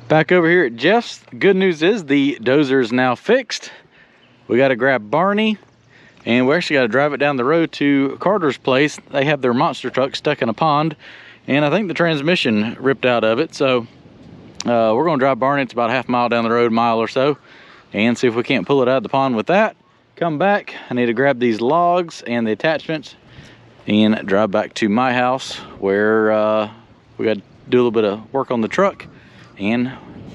Back over here at Jeff's. Good news is the dozer is now fixed. We got to grab Barney, and we actually got to drive it down the road to Carter's place. They have their monster truck stuck in a pond, and I think the transmission ripped out of it. So we're going to drive Barney. It's about a half mile down the road, mile or so, and see if we can't pull it out of the pond with that. Come back. I need to grab these logs and the attachments and drive back to my house where we got to do a little bit of work on the truck and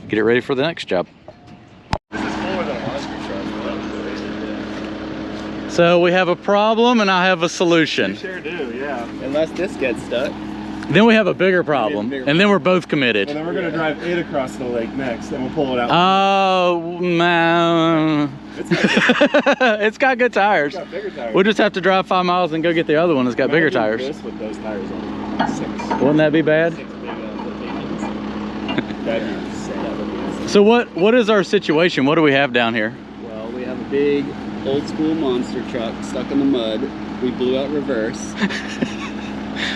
get it ready for the next job. This is more than a monster truck. So we have a problem and I have a solution. You sure do, yeah. Unless this gets stuck. Then we have a bigger problem, and then we're both committed. And then we're gonna drive it across the lake next, and we'll pull it out. Oh man, it's got good tires. It's got bigger tires. We'll just have to drive 5 miles and go get the other one that's got bigger tires. This with those tires on 6. Wouldn't that be bad? 6 big applications. So what is our situation? What do we have down here? Well, we have a big old school monster truck stuck in the mud. We blew out reverse.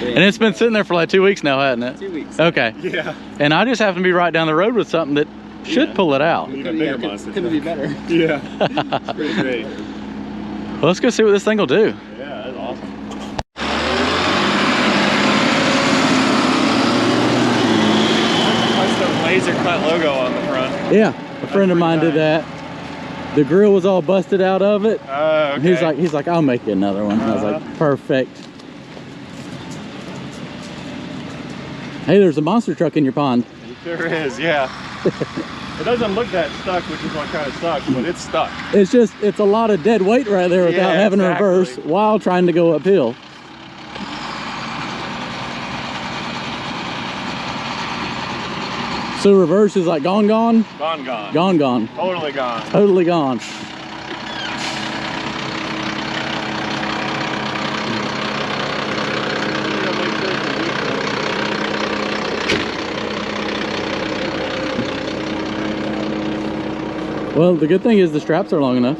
And it's been sitting there for like 2 weeks now, hasn't it? 2 weeks. Okay. Yeah. And I just happen to be right down the road with something that should pull it out. We need a bigger monster Couldn't be better. Yeah. It's pretty great. Well, let's go see what this thing will do. Yeah, that's awesome. That's the laser cut logo on the front. Yeah, a friend of mine did that. The grill was all busted out of it. Oh, okay. And he's like, I'll make you another one. I was like, perfect. Hey, there's a monster truck in your pond. It sure is, yeah. It doesn't look that stuck, which is what kind of sucks, but it's stuck. It's a lot of dead weight right there without having to reverse while trying to go uphill. So reverse is like gone? Gone. Gone. Totally gone. Totally gone. Well, the good thing is the straps are long enough.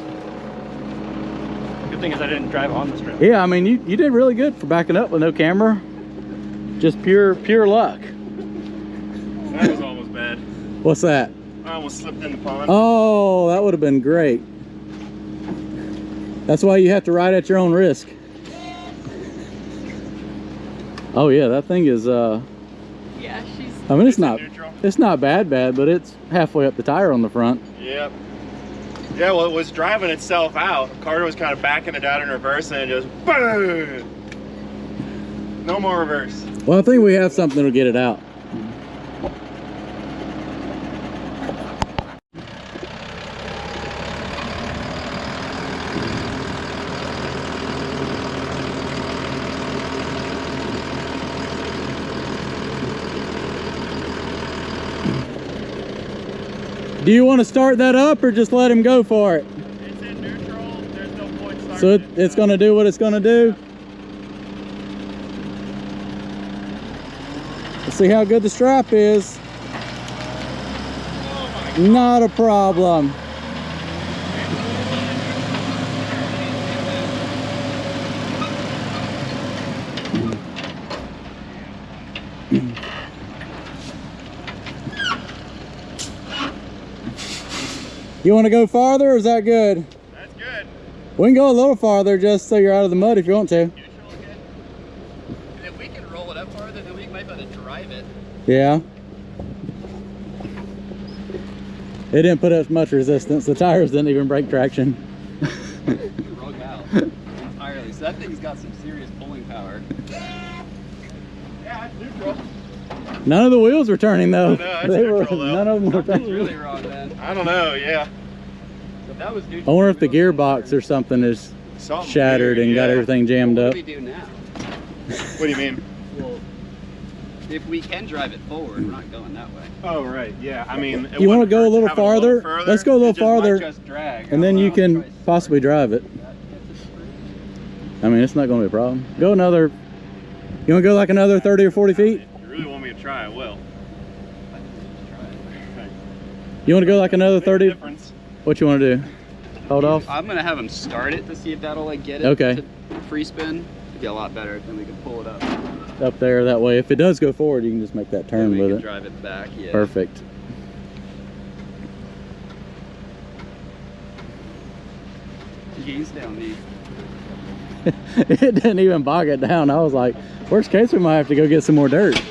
Good thing is I didn't drive on the strip. Yeah, I mean, you did really good for backing up with no camera. Just pure luck. That was almost bad. What's that? I almost slipped in the pond. Oh, that would have been great. That's why you have to ride at your own risk. Oh yeah, that thing is Yeah, she's... I mean, it's not bad, but it's halfway up the tire on the front. Yep. Yeah, well, it was driving itself out. Carter was kind of backing it out in reverse, and it just boom. No more reverse. Well, I think we have something to get it out. Do you want to start that up or just let him go for it? It's in neutral. There's no point starting. So it's going to do what it's going to do? Let's see how good the strap is. Oh Not a problem. You want to go farther or is that good? That's good. We can go a little farther just so you're out of the mud if you want to. Neutral again. And if we can roll it up farther, then we might be able to drive it. Yeah. It didn't put up much resistance. The tires didn't even break traction. Rug out entirely. So that thing's got some serious pulling power. Yeah, it's neutral. None of the wheels were turning though. No, it's neutral, though. None of them were Something's turning. really wrong then. I don't know, yeah. So if that was I neutral, wonder if the gearbox or something is Something shattered weird, and got everything jammed what up. do we do now? What do you mean? Well, if we can drive it forward, we're not going that way. Oh, right, yeah. I mean, You want to go a little farther? Let's go a little It just might farther, just drag. and then you can try possibly drive it. I mean, it's not going to be a problem. Go another. You want to go like another 30 or 40 feet? If you really want me to try, I will. You want to go like another 30? Difference. What you want to do? Hold off? I'm gonna have him start it to see if that'll like get it Okay. to free spin. It'd be a lot better, then we can pull it up. Up there that way. If it does go forward, you can just make that Then turn we with can it. drive it back, yeah. Perfect. Geez, down me. It didn't even bog it down. I was like, worst case, we might have to go get some more dirt.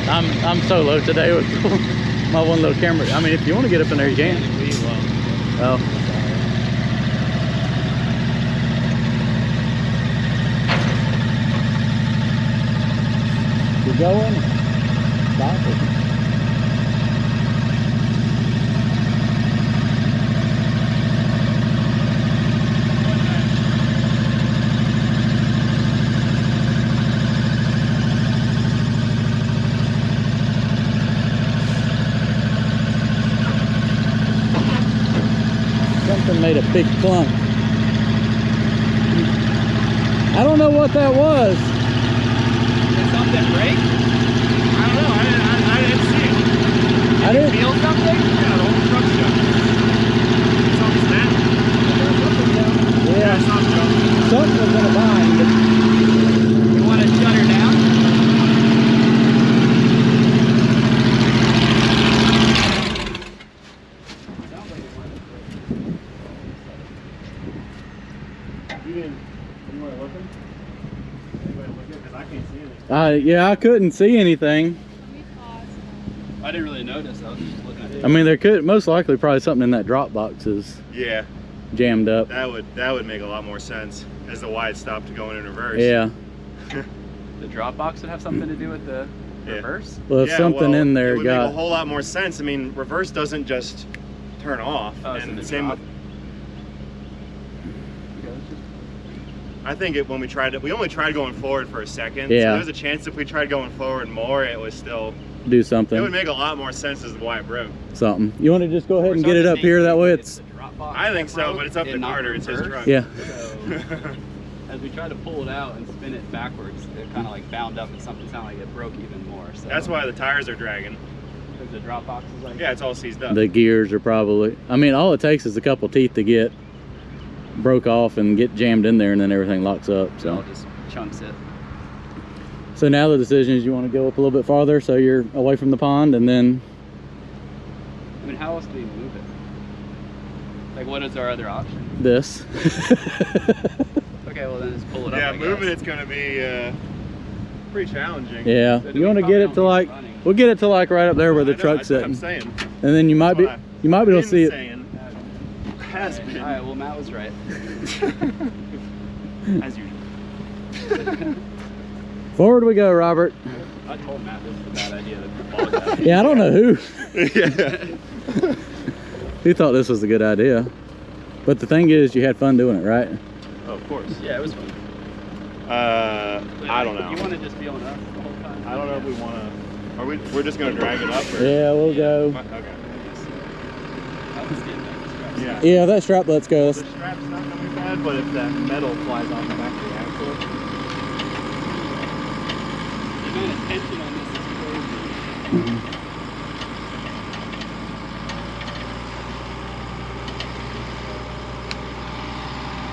I'm solo today with my one little camera. I mean, if you want to get up in there, you can. Oh. Keep going. Stop it. Something made a big clunk. I don't know what that was. Did something break? I don't know. I didn't see it. I didn't Feel something? Yeah, the whole truck's jumping. Something's mad. Yeah, Something's jumping. something was in a bind. You want to shut her down? You weren't looking? Anybody looking? Because I can't see anything. Yeah, I couldn't see anything. I didn't really notice. I was just looking at it. I mean, there could most likely probably something in that drop box is Yeah, jammed up. that would make a lot more sense as the wide stopped going in reverse. Yeah. The drop box would have something to do with the reverse? Well, if something well, in there it would got. make a whole lot more sense. I mean, reverse doesn't just turn off. Oh, so and the same drop- with, I think when we only tried going forward for a second. Yeah. So there's a chance if we tried going forward more, it was still. Do It something. would make a lot more sense as to why it broke. Something. You want to just go ahead Or and get it up something here? That way if it's. the drop box I think so, broke but it's up to and not Carter. It's his reverse. truck. Yeah. So, as we tried to pull it out and spin it backwards, it kind of like bound up and something sounded like it broke even more. So That's why the tires are dragging. because the drop box is like Yeah, it's all seized up. The gears are probably. I mean, all it takes is a couple teeth to get broke off and get jammed in there, and then everything locks up. it So. all just chunks it. So now the decision is you want to go up a little bit farther so you're away from the pond, and then I mean, how else do you move it? Like, what is our other option? this. Okay, well then just pull it up. Yeah, I moving guess. it's going to be pretty challenging. Yeah, So do you we want to probably get it don't to need like, running? we'll get it to like right up there where the I know, truck's that's what I'm sitting, saying. and then you might be That's what you might be able to see it. Saying. Has been. All right, well Matt was right. As usual. Forward we go, Robert. I told Matt this was a bad idea. To ball it. Yeah, I don't know who Yeah. who thought this was a good idea, but the thing is, you had fun doing it, right? Oh, of course. Yeah, it was fun. I don't know. You want to just be on us the whole time? I don't know if we want to. Are we? We're just going to drag it up. Or? Yeah, we'll go. Okay. I was getting that strap. Yeah. Yeah, that strap. Let's go. The strap's not going to be bad, but if that metal flies off the back of the axle. The amount of tension on this is crazy.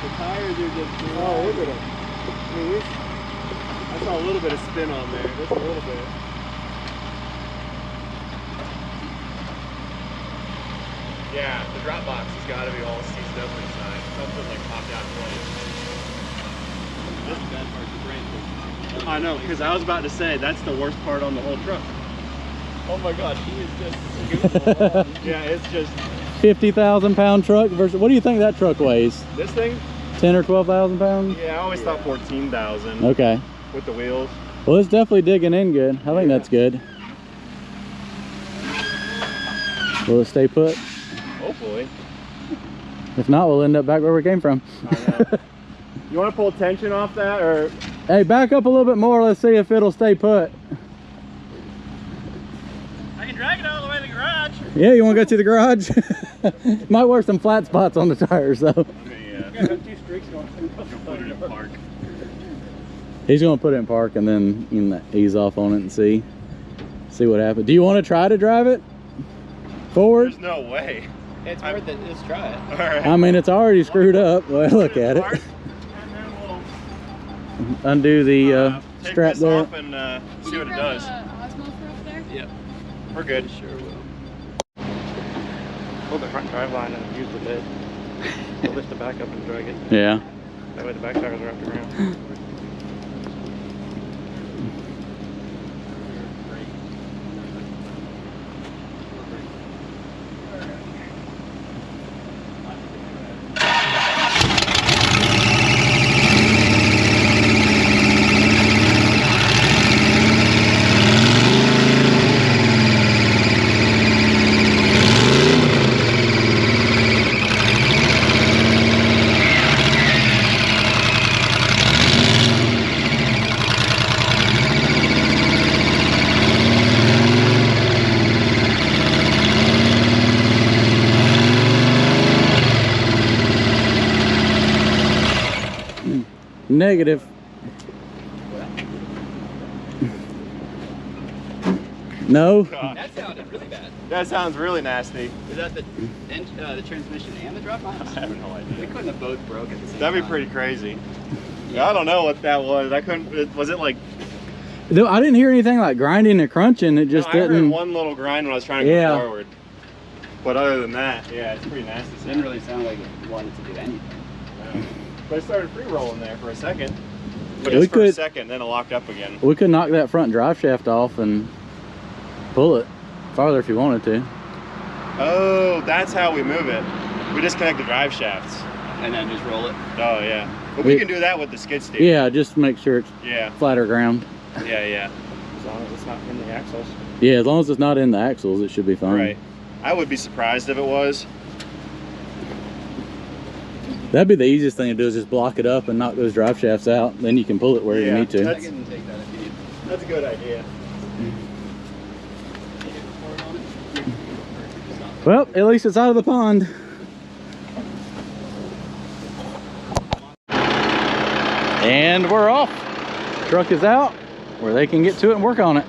The tires are just. Oh, look at it. I mean, I saw a little bit of spin on there. Just a little bit. Yeah, the drop box has got to be all seized up inside. Something like popped out twice. That's the bad part. The brake. I know, because I was about to say that's the worst part on the whole truck. Oh my God, he is just scooting along. Yeah, it's just 50,000 pound truck versus. What do you think that truck weighs? this thing. 10 or 12,000 pounds? Yeah, I always thought 14,000 Okay. with the wheels. Well, it's definitely digging in good. I think that's good. Will it stay put? Hopefully. If not, we'll end up back where we came from. I know. You want to pull tension off that, or? Hey, back up a little bit more. Let's see if it'll stay put. I can drag it all the way to the garage. Yeah, you want to go to the garage? Might work some flat spots on the tires, though. Okay, yeah. Got 2 streaks going. Put it in park. He's going to put it in park and then you can ease off on it and see what happens. Do you want to try to drive it forward? There's no way. It's worth it. Just try it. All right. I mean, it's already screwed up. Well, look at it. And then we'll Undo the take strap this there. off and see what it does. Yep. We're good. Sure will. Pull the front drive line and use the lid. We'll lift the back up and drag it. Yeah. That way the back tires are up the ground. Negative. No. That sounded really bad. That sounds really nasty. Is that the transmission and the drop box? I have no They idea. couldn't have both broke at the same time. That'd be pretty crazy. I don't know what that was. I couldn't. Was it like? No, I didn't hear anything like grinding or crunching. It just I heard didn't. one little grind when I was trying to go forward. But other than that, yeah, it's pretty nasty. It didn't really sound like it wanted to do anything. No. But it started free rolling there for a second. But Yeah, just we for a could- second, then it locked up again. We could knock that front drive shaft off and pull it farther if you wanted to. Oh, that's how we move it. We disconnect the drive shafts. And then just roll it. Oh yeah. But we can do that with the skid steer. Yeah, just make sure it's Yeah. flatter ground. Yeah. As long as it's not in the axles. Yeah, as long as it's not in the axles, it should be fine. Right. I would be surprised if it was. That'd be the easiest thing to do is just block it up and knock those drive shafts out. Then you can pull it where you Yeah, need to. I can take that if you need. That's a good idea. Well, at least it's out of the pond. And we're off. Truck is out where they can get to it and work on it.